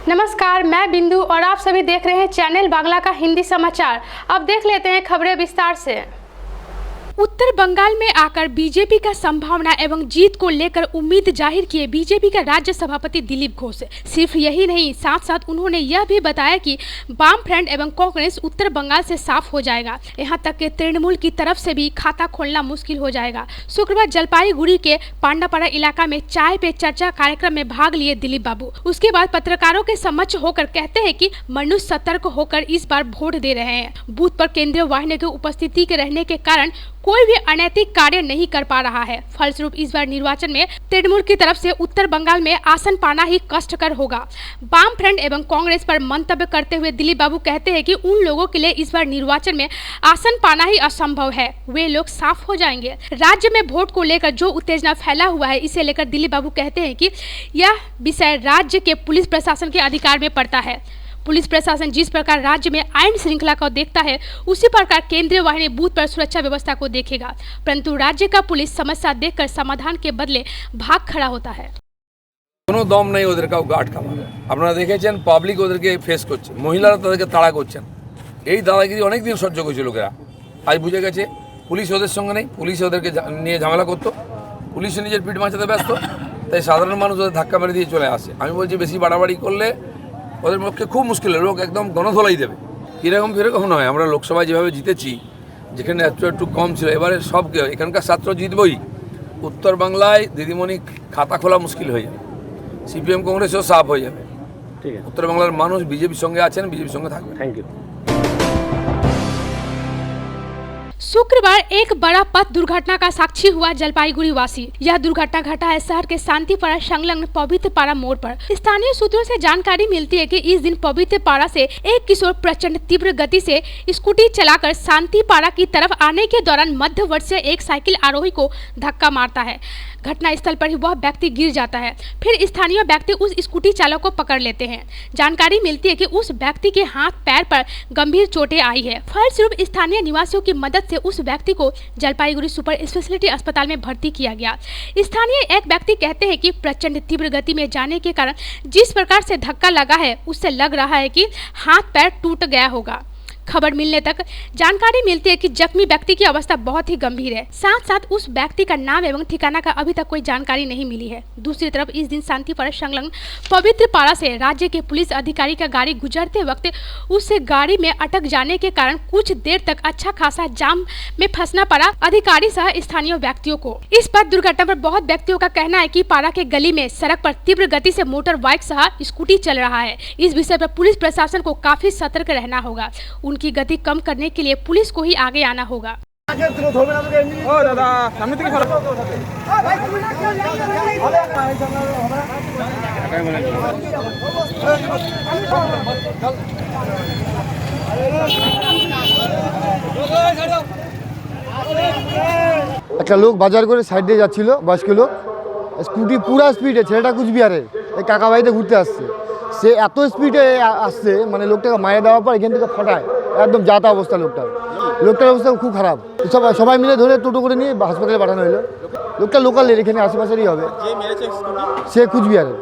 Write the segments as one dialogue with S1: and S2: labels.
S1: नमस्कार, मैं बिंदु और आप सभी देख रहे हैं चैनल बांग्ला का हिंदी समाचार। अब देख लेते हैं खबरें विस्तार से। उत्तर बंगाल में आकर बीजेपी का संभावना एवं जीत को लेकर उम्मीद जाहिर किए बीजेपी का राज्य सभापति दिलीप घोष। सिर्फ यही नहीं, साथ साथ उन्होंने यह भी बताया कि वाम फ्रंट एवं कांग्रेस उत्तर बंगाल से साफ हो जाएगा। यहां तक कि तृणमूल की तरफ से भी खाता खोलना मुश्किल हो जाएगा। शुक्रवार जलपाईगुड़ी के पांडापाड़ा इलाका में चाय पे चर्चा कार्यक्रम में भाग लिए दिलीप बाबू। उसके बाद पत्रकारों के समक्ष होकर कहते हैं कि मनुष्य सतर्क होकर इस बार वोट दे रहे हैं। बूथ पर केंद्रीय वाहिनी की उपस्थिति के रहने के कारण कोई भी अनैतिक कार्य नहीं कर पा रहा है। फलस्वरूप इस बार निर्वाचन में तृणमूल की तरफ से उत्तर बंगाल में आसन पाना ही कष्टकर होगा। वाम फ्रंट एवं कांग्रेस पर मंतव्य करते हुए दिलीप बाबू कहते हैं कि उन लोगों के लिए इस बार निर्वाचन में आसन पाना ही असंभव है, वे लोग साफ हो जाएंगे। राज्य में वोट को लेकर जो उत्तेजना फैला हुआ है, इसे लेकर दिलीप बाबू कहते हैं कि यह विषय राज्य के पुलिस प्रशासन के अधिकार में पड़ता है। पुलिस प्रशासन जिस प्रकार राज्य में आईन श्रृंखला को देखता है, उसी प्रकार केंद्रीय वाहिनी बूथ पर सुरक्षा व्यवस्था को देखेगा। परंतु राज्य का पुलिस समस्या देखकर समाधान के बदले भाग खड़ा होता है।
S2: কোনো দম নেই ওদের কাউ গার্ড খামার। আপনারা দেখেছেন পাবলিক ওদেরকে ফেস করছে, মহিলারা তাদেরকে তাড়া করছেন। এই দাদাগিরি অনেক দিন সহ্য করেছে লোকেরা, আজ বুঝে গেছে পুলিশ ওদের সঙ্গে নেই, পুলিশ ওদেরকে নিয়ে ঝামেলা করতো, পুলিশ নিজের পিঠ বাঁচাতে ব্যস্ত, তাই সাধারণ মানুষ ওদের ধাক্কা মেরে দিয়ে চলে আসে। আমি বলছি বেশি বাড়াবাড়ি করলে ওদের পক্ষে খুব মুশকিল, লোক একদম গণধোলাই দেবে। কীরকম ফিরকম নয়, আমরা লোকসভায় যেভাবে জিতেছি, যেখানে একটু কম ছিল, এবারে সব এখানকার ছাত্র জিতবই। উত্তর বাংলায় দিদিমণি খাতা খোলা মুশকিল হয়ে যাবে, সিপিএম কংগ্রেসও সাফ হয়ে যাবে। ঠিক আছে, উত্তর বাংলার মানুষ বিজেপির সঙ্গে আছেন, বিজেপির সঙ্গে থাকবে। Thank you.
S1: शुक्रवार एक बड़ा पथ दुर्घटना का साक्षी हुआ जलपाईगुड़ी वासी। यह दुर्घटना घटा है शहर के शांतिपाड़ा संलग्न पवित्रपाड़ा मोड़ पर। स्थानीय सूत्रों से जानकारी मिलती है कि इस दिन पवित्रपाड़ा से एक किशोर प्रचंड तीव्र गति से स्कूटी चलाकर शांतिपाड़ा की तरफ आने के दौरान मध्य वर्ष से एक साइकिल आरोही को धक्का मारता है। घटना स्थल पर ही वह व्यक्ति गिर जाता है। फिर स्थानीय व्यक्ति उस स्कूटी चालक को पकड़ लेते हैं। जानकारी मिलती है कि उस व्यक्ति के हाथ पैर पर गंभीर चोटें आई है। फलस्वरूप स्थानीय निवासियों की मदद से उस व्यक्ति को जलपाईगुड़ी सुपर स्पेशलिटी अस्पताल में भर्ती किया गया। स्थानीय एक व्यक्ति कहते हैं कि प्रचंड तीव्र गति में जाने के कारण जिस प्रकार से धक्का लगा है, उससे लग रहा है कि हाथ पैर टूट गया होगा। खबर मिलने तक जानकारी मिलती है कि जख्मी व्यक्ति की अवस्था बहुत ही गंभीर है। साथ साथ उस व्यक्ति का नाम एवं ठिकाना का अभी तक कोई जानकारी नहीं मिली है। दूसरी तरफ इस दिन शांतिपाड़ा संलग्न पवित्रपाड़ा से राज्य के पुलिस अधिकारी का गाड़ी गुजरते वक्त उस गाड़ी में अटक जाने के कारण कुछ देर तक अच्छा खासा जाम में फंसना पड़ा अधिकारी सह स्थानीय व्यक्तियों को। इस पथ दुर्घटना पर बहुत व्यक्तियों का कहना है कि पाड़ा के गली में सड़क पर तीव्र गति से मोटर बाइक सह स्कूटी चल रहा है। इस विषय पर पुलिस प्रशासन को काफी सतर्क रहना होगा। की गति कम करने के लिए पुलिस को ही आगे आना होगा।
S3: একটা লোক বাজার করে সাইড দিয়ে যাচ্ছিল, বয়স্ক লোক, স্কুটি পুরা স্পিডে, ছেলেটা কুচবিহারের এই কাকা বাড়িতে ঘুরতে আসছে, সে এত স্পিডে আসছে মানে লোকটাকে মায়ের দেওয়ার পর এখান থেকে ফটায় একদম যাতা অবস্থা। লোকটার অবস্থা খুব খারাপ। সবাই মিলে ধরে টোটো করে নিয়ে হাসপাতালে পাঠানো হলো। লোকটা লোকালের, এখানে আশেপাশেরই হবে, সে কুচবিহারের।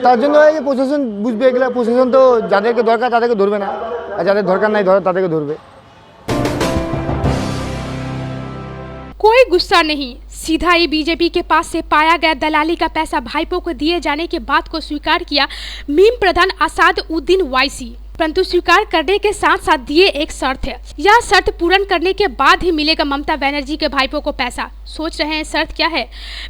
S3: তার জন্য এই প্রশাসন বুঝবে, এগুলো প্রশাসন তো যাদেরকে দরকার তাদেরকে ধরবে না, আর যাদের দরকার নাই তাদেরকে ধরবে।
S1: कोई गुस्सा नहीं, सीधा ही बीजेपी के पास से पाया गया दलाली का पैसा भाईपों को दिए जाने के बात को स्वीकार किया मीम प्रधान असाद उद्दीन वाइसी। परंतु स्वीकार करने के साथ साथ दिए एक शर्त है। यह शर्त पूर्ण करने के बाद ही मिलेगा ममता बनर्जी के भाईपों को पैसा। सोच रहे हैं शर्त क्या है?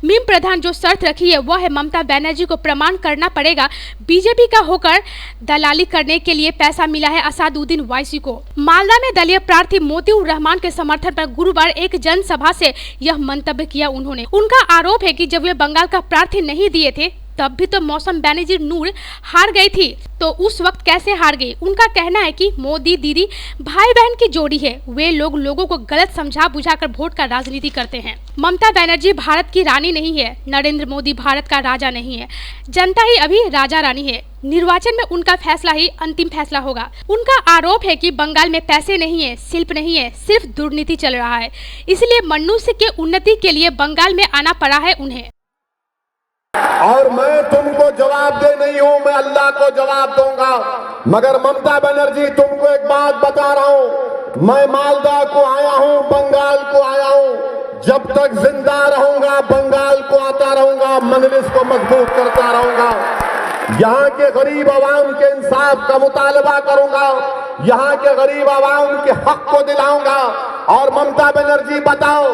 S1: मीम प्रधान जो शर्त रखी है वह है ममता बनर्जी को प्रमाण करना पड़ेगा बीजेपी का होकर दलाली करने के लिए पैसा मिला है असादुद्दीन वाइसी को। मालदा में दलीय प्रार्थी मोतीउर रहमान के समर्थन पर गुरुवार एक जनसभा से यह मंतव्य किया उन्होंने। उनका आरोप है कि जब वे बंगाल का प्रार्थी नहीं दिए थे तब भी तो मौसम बेनजीर नूर हार गई थी, तो उस वक्त कैसे हार गई? उनका कहना है कि मोदी दीदी भाई बहन की जोड़ी है, वे लोगों को गलत समझा बुझाकर वोट का राजनीति करते हैं। ममता बनर्जी भारत की रानी नहीं है, नरेंद्र मोदी भारत का राजा नहीं है, जनता ही अभी राजा रानी है। निर्वाचन में उनका फैसला ही अंतिम फैसला होगा। उनका आरोप है कि बंगाल में पैसे नहीं है, शिल्प नहीं है, सिर्फ दुर्नीति चल रहा है, इसलिए मनुष्य के उन्नति के लिए बंगाल में आना पड़ा है उन्हें।
S4: और मैं तुमको जवाब जवाबदेह नहीं हूं, मैं अल्लाह को जवाब दूंगा। मगर ममता बनर्जी, तुमको एक बात बता रहा हूं, मैं मालदा को आया हूं, बंगाल को आया हूं, जब तक जिंदा रहूंगा बंगाल को आता रहूंगा, मजलिस को मजबूत करता रहूंगा, यहाँ के गरीब आवाम के इंसाफ का मुतालबा करूंगा, यहाँ के गरीब आवाम के हक को दिलाऊंगा। और ममता बनर्जी बताओ,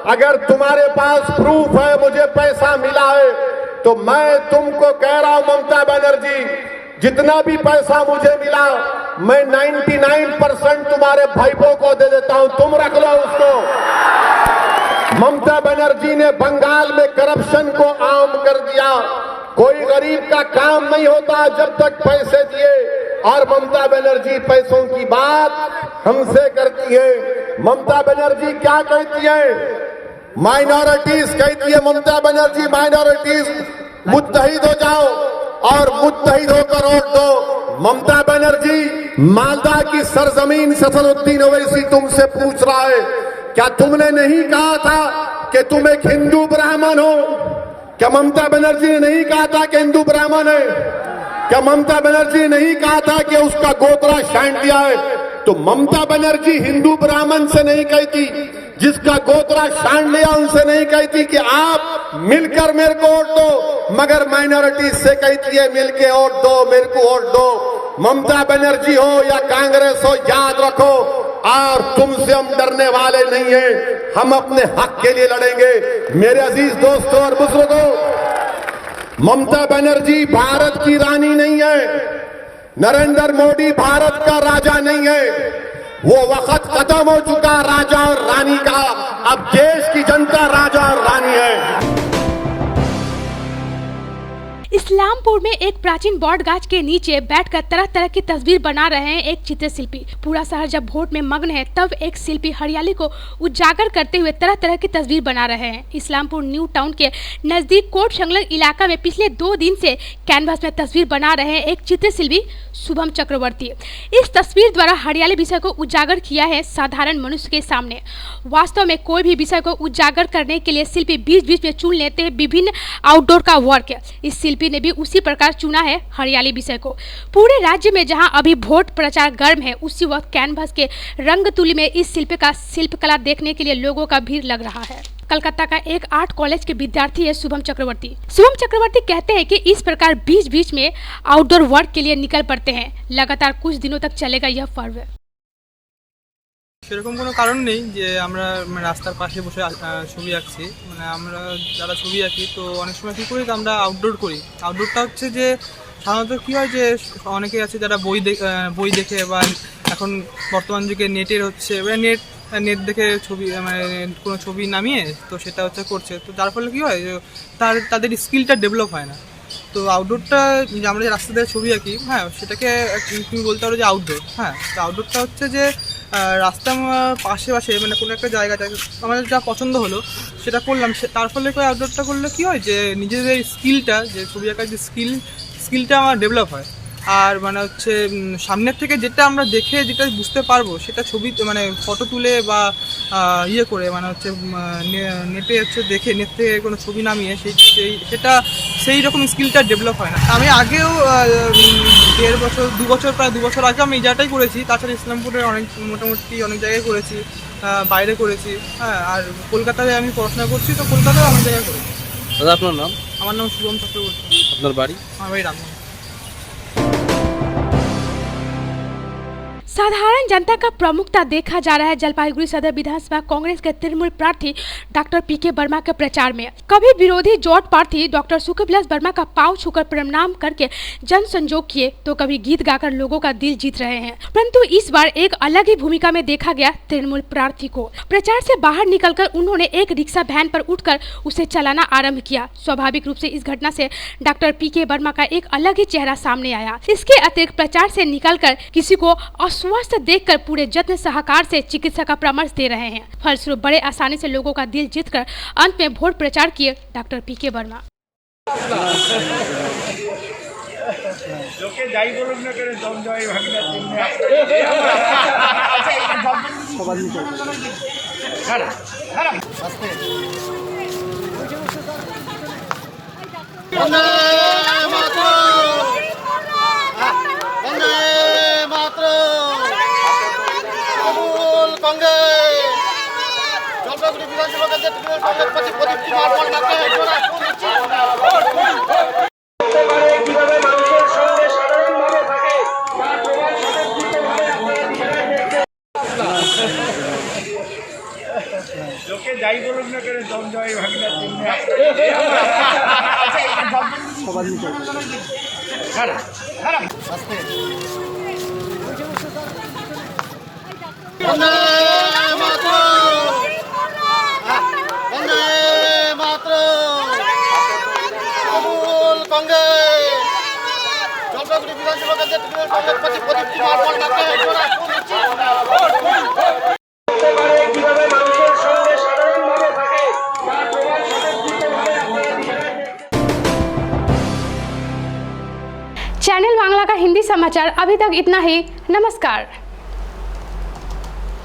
S4: अगर तुम्हारे पास प्रूफ है मुझे पैसा मिला है, तो मैं तुमको कह रहा हूं ममता बनर्जी, जितना भी पैसा मुझे मिला मैं 99% तुम्हारे भाइयों को दे देता हूं, तुम रख लो उसको। ममता बनर्जी ने बंगाल में करप्शन को आम कर दिया। कोई गरीब का काम नहीं होता जब तक पैसे दिए, और ममता बनर्जी पैसों की बात हमसे करती है। ममता बनर्जी क्या कहती है? माइनॉरिटीज कहती है ममता बनर्जी, माइनॉरिटीज मुत्तहिद हो जाओ और मुत्तहिद होकर वोट दो। ममता बनर्जी, मालदा की सरजमीन सफरुद्दीन ओवैसी तुमसे पूछ रहा है, क्या तुमने नहीं कहा था कि तुम एक हिंदू ब्राह्मण हो? क्या ममता बनर्जी ने नहीं कहा था कि हिंदू ब्राह्मण है? क्या ममता बनर्जी ने नहीं कहा था कि उसका गोत्रा छांट दिया है? तो ममता बनर्जी हिंदू ब्राह्मण से नहीं कहती, जिसका गोत्रा छांट लिया उनसे नहीं कहती कि आप मिलकर मेरे को वोट दो, मगर माइनॉरिटी से कहती है मिलके वोट दो, मेरे को वोट दो। ममता बनर्जी हो या कांग्रेस हो, याद रखो, और तुमसे हम डरने वाले नहीं हैं, हम अपने हक के लिए लड़ेंगे। मेरे अजीज दोस्तों और बुजुर्गों, ममता बनर्जी भारत की रानी नहीं है, नरेंद्र मोदी भारत का राजा नहीं है, वो वक्त खत्म हो चुका राजा और रानी का, अब देश की जनता राजा और रानी है।
S1: इस्लामपुर में एक प्राचीन बॉट गाछ के नीचे बैठकर तरह तरह की तस्वीर बना रहे हैं एक चित्रशिल्पी। पूरा शहर जब वोट में मग्न है, तब एक शिल्पी हरियाली को उजागर करते हुए तरह तरह की तस्वीर बना रहे हैं। इस्लामपुर न्यू टाउन के नजदीक कोट संलग्न इलाका में पिछले 2 दिन से कैनवास में तस्वीर बना रहे हैं एक चित्रशिल्पी शुभम चक्रवर्ती। इस तस्वीर द्वारा हरियाली विषय को उजागर किया है साधारण मनुष्य के सामने। वास्तव में कोई भी विषय को उजागर करने के लिए शिल्पी बीच बीच में चुन लेते हैं विभिन्न आउटडोर का वर्क। इस शिल्पी ने भी उसी प्रकार चुना है हरियाली विषय को। पूरे राज्य में जहां अभी वोट प्रचार गर्म है, उसी वक्त कैनवास के रंगतुली में इस शिल्प का शिल्पकला देखने के लिए लोगों का भीड़ लग रहा है। कलकत्ता का एक आर्ट कॉलेज के विद्यार्थी है शुभम चक्रवर्ती। शुभम चक्रवर्ती कहते हैं कि इस प्रकार बीच बीच में आउटडोर वर्क के लिए निकल पड़ते हैं। लगातार कुछ दिनों तक चलेगा यह पर्व।
S5: সেরকম কোনো কারণ নেই যে আমরা রাস্তার পাশে বসে ছবি আঁকছি, আমরা যারা ছবি আঁকি তো অনেক সময় কী করি, তো আমরা আউটডোর করি। আউটডোরটা হচ্ছে যে সাধারণত কী হয় যে অনেকে আছে যারা বই দেখে বা এখন বর্তমান যুগে নেটের হচ্ছে নেট দেখে ছবি কোনো ছবি নামিয়ে তো সেটা হচ্ছে করছে, তো যার ফলে কী হয় তাদের স্কিলটা ডেভেলপ হয় না। তো আউটডোরটা যে আমরা যে রাস্তা দিয়ে ছবি আঁকি, হ্যাঁ সেটাকে তুমি বলতে পারো যে আউটডোর। হ্যাঁ, তো আউটডোরটা হচ্ছে যে রাস্তার পাশে কোনো একটা জায়গাতে আমাদের যা পছন্দ হলো সেটা করলাম, তার ফলে করে আউটডোরটা করলে কী হয় যে নিজেদের স্কিলটা, যে ছবি আঁকার যে স্কিলটা আমার ডেভেলপ হয়। আর হচ্ছে সামনের থেকে যেটা আমরা দেখে যেটা বুঝতে পারবো সেটা ছবি ফটো তুলে বা করে হচ্ছে নেটে হচ্ছে দেখে নেট থেকে কোনো ছবি নামিয়ে সেটা সেই রকম স্কিলটা ডেভেলপ হয় না। আমি আগেও 1.5 বছর 2 বছর প্রায় 2 বছর আগে আমি এই জায়গাটাই করেছি। তাছাড়া ইসলামপুরের মোটামুটি অনেক জায়গায় করেছি, বাইরে করেছি। হ্যাঁ, আর কলকাতায় আমি পড়াশোনা করছি, তো কলকাতায় অনেক জায়গায় করেছি।
S6: দাদা আপনার নাম?
S5: আমার নাম শুভম চক্রবর্তী।
S6: আপনার বাড়ি?
S5: আমার বাড়ি রামগঞ্জ।
S1: साधारण जनता का प्रमुखता देखा जा रहा है जलपाईगुड़ी सदर विधानसभा कांग्रेस के तृणमूल प्रार्थी डॉक्टर पीके वर्मा के प्रचार में। कभी विरोधी जोट प्रार्थी डॉक्टर सुखविलास वर्मा का पांव छूकर प्रणाम करके जन संजोग किए, तो कभी गीत गाकर लोगों का दिल जीत रहे हैं। परंतु इस बार एक अलग ही भूमिका में देखा गया तृणमूल प्रार्थी को। प्रचार से बाहर निकलकर उन्होंने एक रिक्शा वैन पर उठकर उसे चलाना आरंभ किया। स्वाभाविक रूप से इस घटना से डॉक्टर पीके वर्मा का एक अलग ही चेहरा सामने आया। इसके अतिरिक्त प्रचार से निकलकर किसी को स्वस्थ देखकर पूरे जत्न सहकार से चिकित्सा का परामर्श दे रहे हैं। फलस्वरूप बड़े आसानी से लोगों का दिल जीतकर अंत में वोट प्रचार किए डॉक्टर पीके वर्मा।
S4: वंदे मातरम।
S1: चैनल बांग्ला का हिंदी समाचार अभी तक इतना ही। नमस्कार।